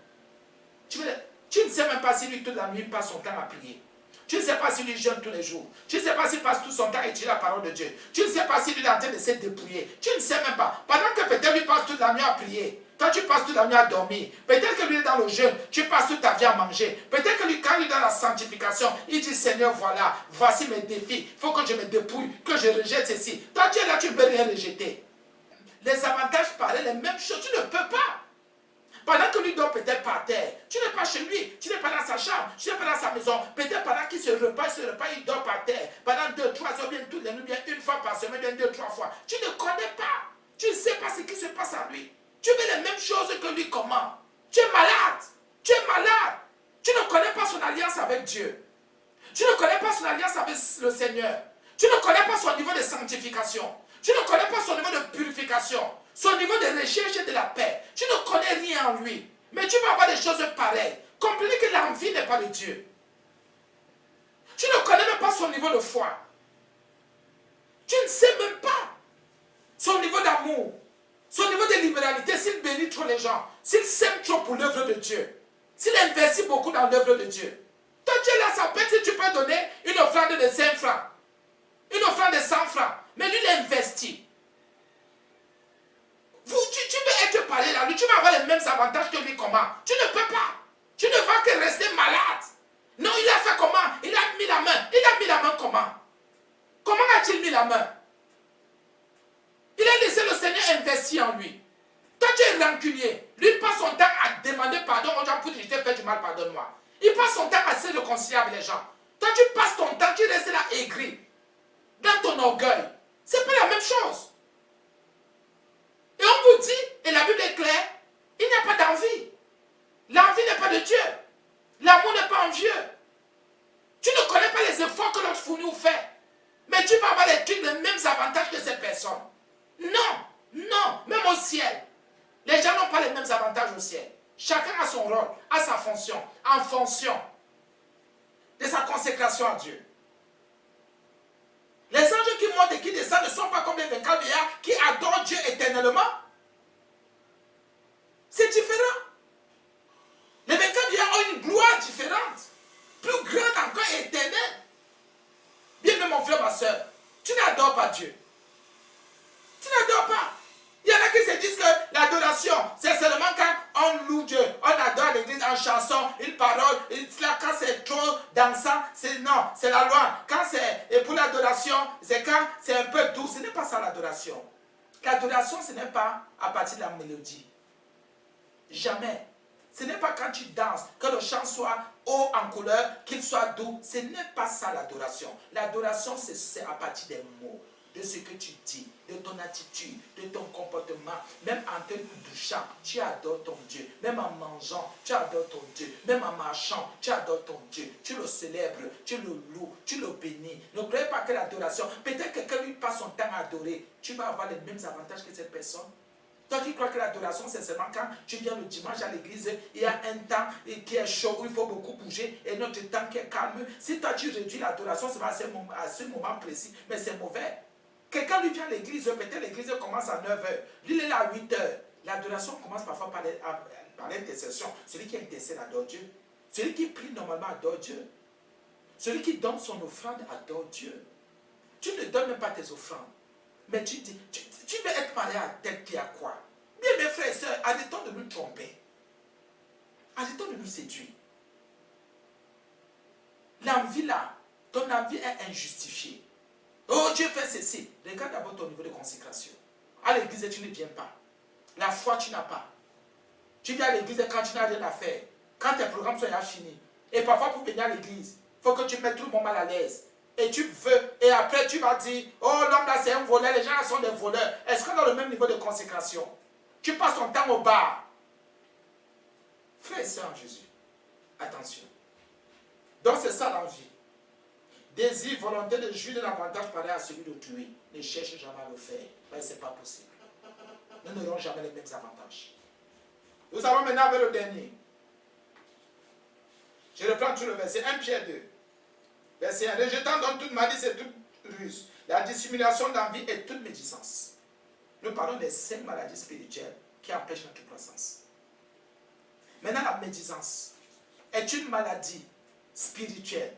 Tu ne sais même pas si lui, toute la nuit, passe son temps à prier. Tu ne sais pas si lui jeûne tous les jours. Tu ne sais pas s'il passe tout son temps à étudier la parole de Dieu. Tu ne sais pas si lui est en train de se dépouiller. Tu ne sais même pas. Pendant que peut-être lui passe toute la nuit à prier. Toi, tu passes toute la nuit à dormir. Peut-être que lui est dans le jeûne. Tu passes toute ta vie à manger. Peut-être que lui, quand il est dans la sanctification, il dit, Seigneur, voilà, voici mes défis. Il faut que je me dépouille, que je rejette ceci. Toi, tu es là, tu ne peux rien rejeter. Les avantages pareils, les mêmes choses, tu ne peux pas. Pendant que lui dort peut-être par terre, tu n'es pas chez lui, tu n'es pas dans sa chambre, tu n'es pas dans sa maison. Peut-être pendant qu'il se repas, il dort par terre. Pendant 2, 3 heures, bien toutes les nuits, bien une fois par semaine, bien 2, 3 fois. Tu ne connais pas. Tu ne sais pas ce qui se passe à lui. Tu veux les mêmes choses que lui, comment? Tu es malade. Tu es malade. Tu ne connais pas son alliance avec Dieu. Tu ne connais pas son alliance avec le Seigneur. Tu ne connais pas son niveau de sanctification. Tu ne connais pas son niveau de purification, son niveau de recherche et de la paix. Tu ne connais rien en lui. Mais tu vas avoir des choses pareilles. Comprenez que l'envie n'est pas de Dieu. Tu ne connais même pas son niveau de foi. Tu ne sais même pas son niveau d'amour, son niveau de libéralité, s'il bénit trop les gens, s'il s'aime trop pour l'œuvre de Dieu, s'il investit beaucoup dans l'œuvre de Dieu. Toi, tu es là, ça peut être si tu peux donner une offrande de 5 francs, une offrande de 100 francs. Mais lui, il investit. Tu veux être parlé là, lui, tu vas avoir les mêmes avantages que lui, comment? Tu ne peux pas. Tu ne vas que rester malade. Non, il a fait comment? Il a mis la main. Il a mis la main comment? Comment a-t-il mis la main? Il a laissé le Seigneur investir en lui. Toi, tu es rancunier. Lui, il passe son temps à demander pardon aux gens pour dire, je t'ai fait du mal, pardonne-moi. Il passe son temps à se réconcilier avec les gens. Toi, tu passes ton temps, tu restes là aigri. Dans ton orgueil. C'est pas la même chose. Et on vous dit, et la Bible est claire, il n'y a pas d'envie. L'envie n'est pas de Dieu. L'amour n'est pas envieux. Tu ne connais pas les efforts que notre fournit ou fait. Mais tu vas avoir les mêmes avantages que ces personnes. Non, non, même au ciel. Les gens n'ont pas les mêmes avantages au ciel. Chacun a son rôle, a sa fonction, en fonction de sa consécration à Dieu. Les anges qui montent et qui descendent ne sont pas comme les 24 vieillards qui adorent Dieu éternellement. C'est différent. Les 24 vieillards ont une gloire différente. n'adores pas Dieu. Tu n'adores pas. Il y en a qui se disent que l'adoration, c'est seulement quand on loue Dieu, on adore l'église en chanson, une parole, quand c'est trop dansant, non, c'est la loi. Quand c'est pour l'adoration, c'est quand c'est un peu doux. Ce n'est pas ça l'adoration. L'adoration, ce n'est pas à partir de la mélodie. Jamais. Ce n'est pas quand tu danses, que le chant soit haut en couleur, qu'il soit doux. Ce n'est pas ça l'adoration. L'adoration, c'est à partir des mots, de ce que tu dis, de ton attitude, de ton comportement. Même en te douchant, tu adores ton Dieu. Même en mangeant, tu adores ton Dieu. Même en marchant, tu adores ton Dieu. Tu le célèbres, tu le loues, tu le bénis. Ne croyez pas que l'adoration, peut-être que quelqu'un lui passe son temps à adorer, tu vas avoir les mêmes avantages que cette personne. Toi qui crois que l'adoration, c'est seulement quand tu viens le dimanche à l'église, il y a un temps qui est chaud, où il faut beaucoup bouger, et notre temps qui est calme. Si toi tu réduis l'adoration, c'est à ce moment précis, mais c'est mauvais. Quelqu'un lui vient à l'église, peut-être l'église commence à 9 h, lui il est là à 8 h. L'adoration commence parfois par l'intercession. Celui qui intercède adore Dieu. Celui qui prie normalement adore Dieu. Celui qui donne son offrande adore Dieu. Tu ne donnes même pas tes offrandes. Mais tu dis, tu veux être marié à tel qui a quoi? Bien mes frères et sœurs, arrêtons de nous tromper. Arrêtons de nous séduire. L'envie là, ton envie est injustifiée. Oh, Dieu fait ceci. Regarde d'abord ton niveau de consécration. À l'église, tu ne viens pas. La foi, tu n'as pas. Tu viens à l'église quand tu n'as rien à faire. Quand tes programmes sont déjà finis. Et parfois, pour venir à l'église, il faut que tu mettes tout le monde mal à l'aise. Et tu veux, et après tu vas dire, oh l'homme là c'est un voleur, les gens là sont des voleurs. Est-ce qu'on a le même niveau de consécration? Tu passes ton temps au bar. Frère et sœur en Jésus, attention. Donc c'est ça l'envie. Désir, volonté de jouir de l'avantage pareil à celui d'autrui. Ne cherche jamais à le faire. Mais ce n'est pas possible. Nous n'aurons jamais les mêmes avantages. Nous allons maintenant vers le dernier. Je reprends tout le verset 1 Pierre 2. Verset 1. Rejetant donc toute malice et toute ruse, la dissimulation d'envie et toute médisance. Nous parlons des 5 maladies spirituelles qui empêchent notre croissance. Maintenant, la médisance est une maladie spirituelle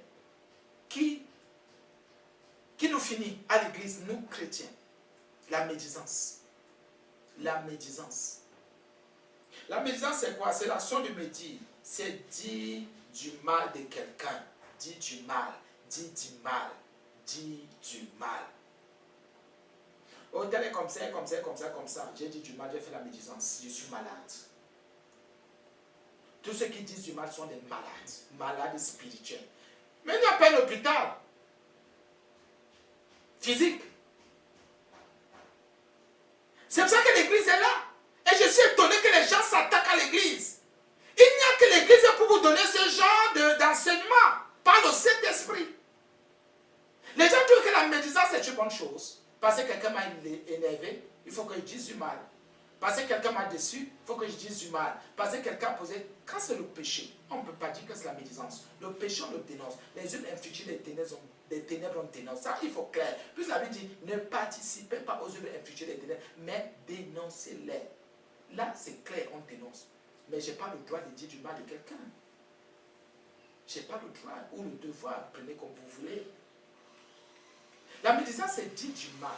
qui nous finit à l'église, nous chrétiens. La médisance. La médisance. La médisance, c'est quoi? C'est l'action de médire. C'est dire du mal de quelqu'un. Dire du mal. Dire du mal. Dire du mal. Oh, tel est comme ça, comme ça, comme ça, comme ça. J'ai dit du mal, j'ai fait la médisance. Je suis malade. Tous ceux qui disent du mal sont des malades. Malades spirituels. Mais il n'y a pas un hôpital physique. C'est pour ça que l'église est là. Et je suis étonné que les gens s'attaquent à l'église. Il n'y a que l'église pour vous donner ce genre d'enseignement par le Saint-Esprit. Les gens trouvent que la médisance est une bonne chose. Parce que quelqu'un m'a énervé, il faut que je dise du mal. Parce que quelqu'un m'a déçu, il faut que je dise du mal. Parce que quelqu'un a posé... Quand c'est le péché, on ne peut pas dire que c'est la médisance. Le péché, on le dénonce. Les œuvres infructueuses des ténèbres, on dénonce. Ça, il faut clair. Puis la Bible dit, ne participez pas aux œuvres infructueuses des ténèbres, mais dénoncez-les. Là, c'est clair, on dénonce. Mais je n'ai pas le droit de dire du mal de quelqu'un. Je n'ai pas le droit ou le devoir. Prenez comme vous voulez. La médisance, c'est dire du mal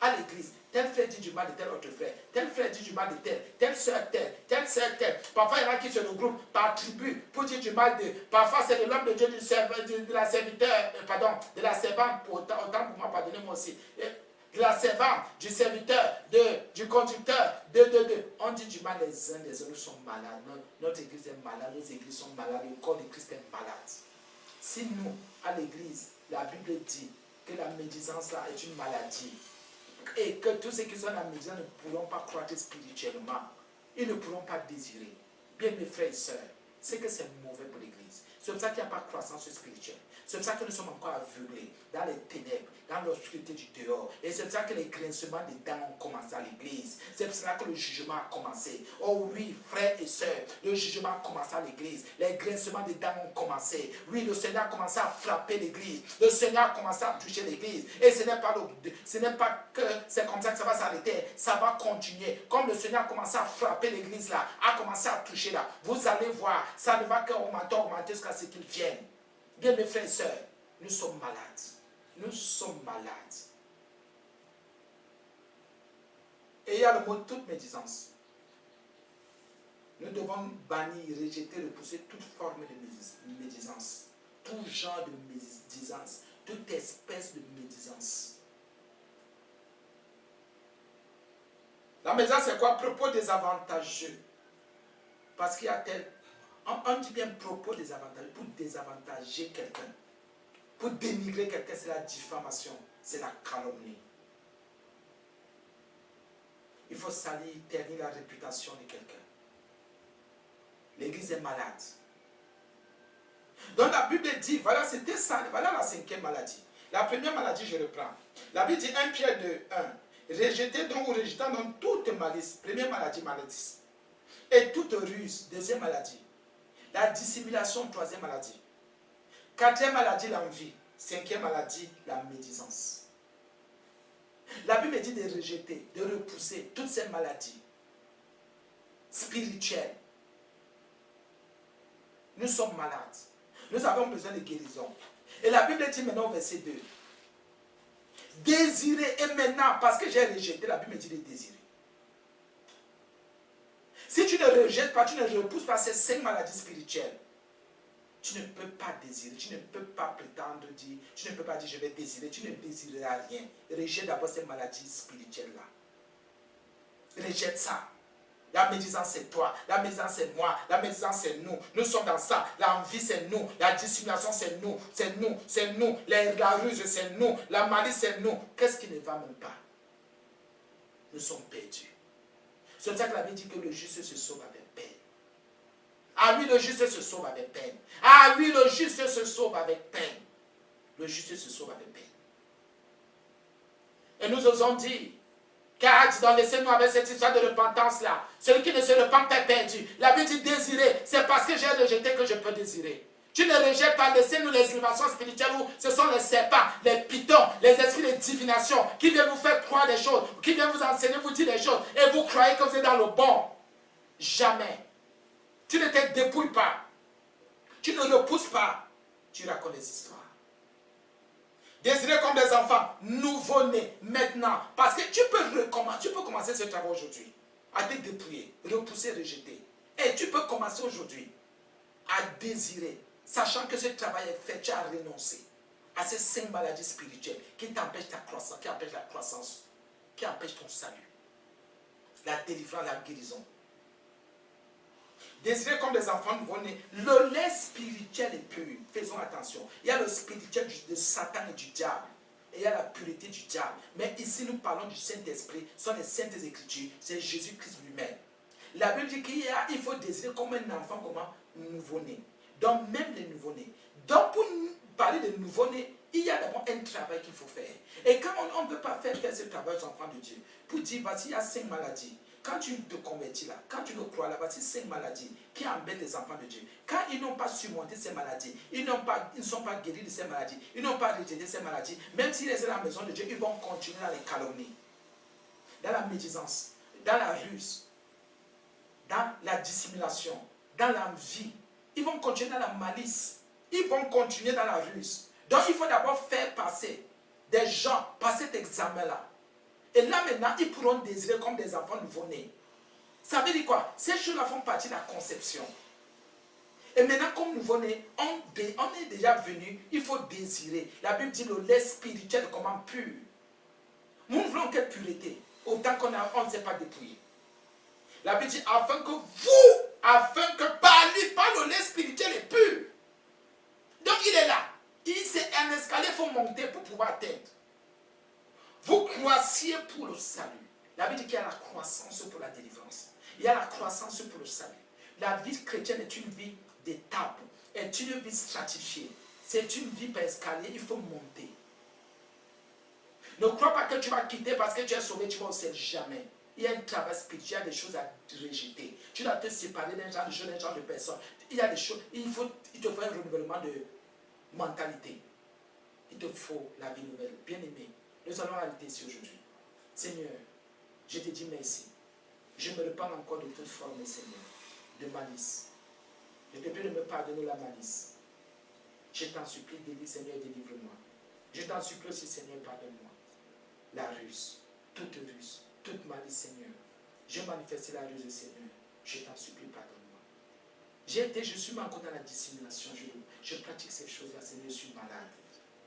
à l'église. Tel frère dit du mal de tel autre frère. Tel frère dit du mal de tel. Telle soeur tel. Telle soeur tel. Parfois, il y en a qui se regroupent par tribu pour dire du mal de... Parfois, c'est de l'homme de Dieu, de la serviteur, de la servante, autant pour moi, pardonnez-moi aussi. De la servante, du serviteur, du conducteur, On dit du mal les uns des autres, nous sommes malades. Notre église est malade, nos églises sont malades, le corps de Christ est malade. Si nous, à l'église, la Bible dit que la médisance là est une maladie, et que tous ceux qui sont dans la médisance ne pourront pas croître spirituellement, ils ne pourront pas désirer. Bien mes frères et sœurs, c'est que c'est mauvais pour l'église. C'est pour ça qu'il n'y a pas de croissance spirituelle. C'est pour ça que nous sommes encore aveuglés dans les ténèbres, dans l'obscurité du dehors. Et c'est pour ça que les grincements des dents ont commencé à l'église. C'est pour ça que le jugement a commencé. Oh oui, frères et sœurs, le jugement a commencé à l'église. Les grincements des dents ont commencé. Oui, le Seigneur a commencé à frapper l'église. Le Seigneur a commencé à toucher l'église. Et ce n'est pas que c'est comme ça que ça va s'arrêter. Ça va continuer. Comme le Seigneur a commencé à frapper l'église là, a commencé à toucher là. Vous allez voir, ça ne va qu'augmenter jusqu'à ce qu'il vienne. Bien mes frères et sœurs, nous sommes malades. Nous sommes malades. Et il y a le mot toute médisance. Nous devons bannir, rejeter, repousser toute forme de médisance. Tout genre de médisance. Toute espèce de médisance. La médisance, c'est quoi? Propos désavantageux. Parce qu'il y a tel... On dit bien propos désavantageux pour désavantager quelqu'un. Pour dénigrer quelqu'un, c'est la diffamation. C'est la calomnie. Il faut salir, ternir la réputation de quelqu'un. L'église est malade. Donc la Bible dit, voilà, c'était ça, voilà la 5e maladie. La première maladie, je reprends. La Bible dit 1 Pierre 2, 1. Rejetez donc ou rejetant donc toute malice. Première maladie, maladie. Et toute ruse, deuxième maladie. La dissimulation, troisième maladie. Quatrième maladie, l'envie. Cinquième maladie, la médisance. La Bible dit de rejeter, de repousser toutes ces maladies spirituelles. Nous sommes malades. Nous avons besoin de guérison. Et la Bible dit maintenant au verset 2. Désirez et maintenant, parce que j'ai rejeté, la Bible dit de désirer. Si tu ne rejettes pas, tu ne repousses pas ces 5 maladies spirituelles, tu ne peux pas désirer, tu ne peux pas prétendre dire, tu ne peux pas dire je vais désirer, tu ne désireras rien. Rejette d'abord ces maladies spirituelles-là. Rejette ça. La médisance c'est toi, la médisance c'est moi, la médisance c'est nous. Nous sommes dans ça. L'envie c'est nous, la dissimulation c'est nous, c'est nous, c'est nous. La ruse c'est nous, la malice c'est nous. Qu'est-ce qui ne va même pas? Nous sommes perdus. C'est pour ça que la Bible dit que le juste se sauve avec peine. Ah oui, le juste se sauve avec peine. Ah oui, le juste se sauve avec peine. Le juste se sauve avec peine. Et nous osons dire, car laissez-nous avec cette histoire de repentance-là. Celui qui ne se repent est perdu. La Bible dit désirer. C'est parce que j'ai rejeté que je peux désirer. Tu ne rejettes pas, laissez-nous les innovations spirituelles où ce sont les serpents, les pitons, les esprits de divination qui viennent vous faire croire des choses, qui viennent vous enseigner, vous dire des choses et vous croyez que vous êtes dans le bon. Jamais. Tu ne te dépouilles pas. Tu ne repousses pas. Tu racontes des histoires. Désirez comme des enfants, nouveau-nés, maintenant. Parce que tu peux commencer ce travail aujourd'hui. À te dépouiller, repousser, rejeter. Et tu peux commencer aujourd'hui à désirer. Sachant que ce travail est fait, tu as renoncé à ces 5 maladies spirituelles qui t'empêchent ta croissance, qui empêchent la croissance, qui empêchent ton salut. La délivrance, la guérison. Désirez comme des enfants nouveau-nés. Le lait spirituel est pur. Faisons attention. Il y a le spirituel de Satan et du diable. Et il y a la pureté du diable. Mais ici, nous parlons du Saint-Esprit. Ce sont les Saintes Écritures. C'est Jésus-Christ lui-même. La Bible dit qu'il faut désirer comme un enfant, comme un nouveau-né. Donc, même les nouveau-nés. Donc, pour parler de nouveau-nés, il y a d'abord un travail qu'il faut faire. Et quand on ne peut pas faire ce travail aux enfants de Dieu, pour dire, voici, il y a 5 maladies. Quand tu te convertis là, quand tu le crois là, voici 5 maladies qui embêtent les enfants de Dieu. Quand ils n'ont pas surmonté ces maladies, ils ne sont pas guéris de ces maladies, ils n'ont pas rejeté ces maladies, même s'ils restent dans la maison de Dieu, ils vont continuer dans les calomnies, dans la médisance, dans la ruse, dans la dissimulation, dans l'envie. Ils vont continuer dans la malice, ils vont continuer dans la ruse. Donc il faut d'abord faire passer des gens par cet examen-là. Et là maintenant, ils pourront désirer comme des enfants nouveau-nés. Ça veut dire quoi? Ces choses-là font partie de la conception. Et maintenant, comme nouveau-nés, on est déjà venu, il faut désirer. La Bible dit le lait spirituel comment pur. Nous voulons quelle pureté? Autant qu'on ne s'est pas dépouillé. La Bible dit afin que par lui, par le lait spirituel est pur. Donc il est là. C'est un escalier, il faut monter pour pouvoir atteindre. Vous croissiez pour le salut. La Bible dit qu'il y a la croissance pour la délivrance. Il y a la croissance pour le salut. La vie chrétienne est une vie d'étape, est une vie stratifiée. C'est une vie par escalier, il faut monter. Ne crois pas que tu vas quitter parce que tu es sauvé, tu vas au ciel. Jamais. Il y a un travail spirituel, il y a des choses à rejeter. Tu dois te séparer d'un genre de jeu, d'un genre de personne. Il y a des choses, il te faut un renouvellement de mentalité. Il te faut la vie nouvelle. Bien aimé, nous allons arrêter ici aujourd'hui. Seigneur, je te dis merci. Je me repens encore de toute forme, Seigneur, de malice. Je te prie de me pardonner la malice. Je t'en supplie, Seigneur, délivre-moi. Je t'en supplie aussi, Seigneur, pardonne-moi. La ruse, toute toute malice, Seigneur. Je manifeste la ruse, Seigneur. Je t'en supplie, pardonne-moi. Je suis encore dans la dissimulation. Je pratique ces choses-là, Seigneur, je suis malade.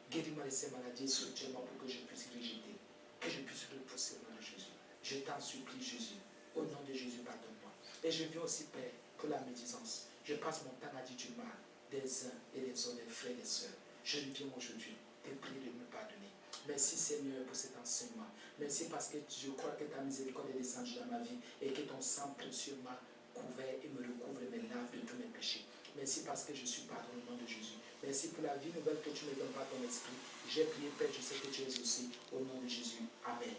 Guéris-moi de ces maladies spirituellement pour que je puisse rejeter, que je puisse repousser au nom de Jésus. Je t'en supplie, Jésus. Au nom de Jésus, pardonne-moi. Et je viens aussi, Père, pour la médisance. Je passe mon temps à dire du mal des uns et des autres, des frères et des sœurs. Je viens aujourd'hui te prier de me pardonner. Merci, Seigneur, pour cet enseignement. Merci parce que je crois que ta miséricorde est descendue dans ma vie et que ton sang précieux m'a couvert et me recouvre et me lave de tous mes péchés. Merci parce que je suis pardonné au nom de Jésus. Merci pour la vie nouvelle que tu me donnes par ton esprit. J'ai prié, Père, je sais que tu es aussi. Au nom de Jésus. Amen.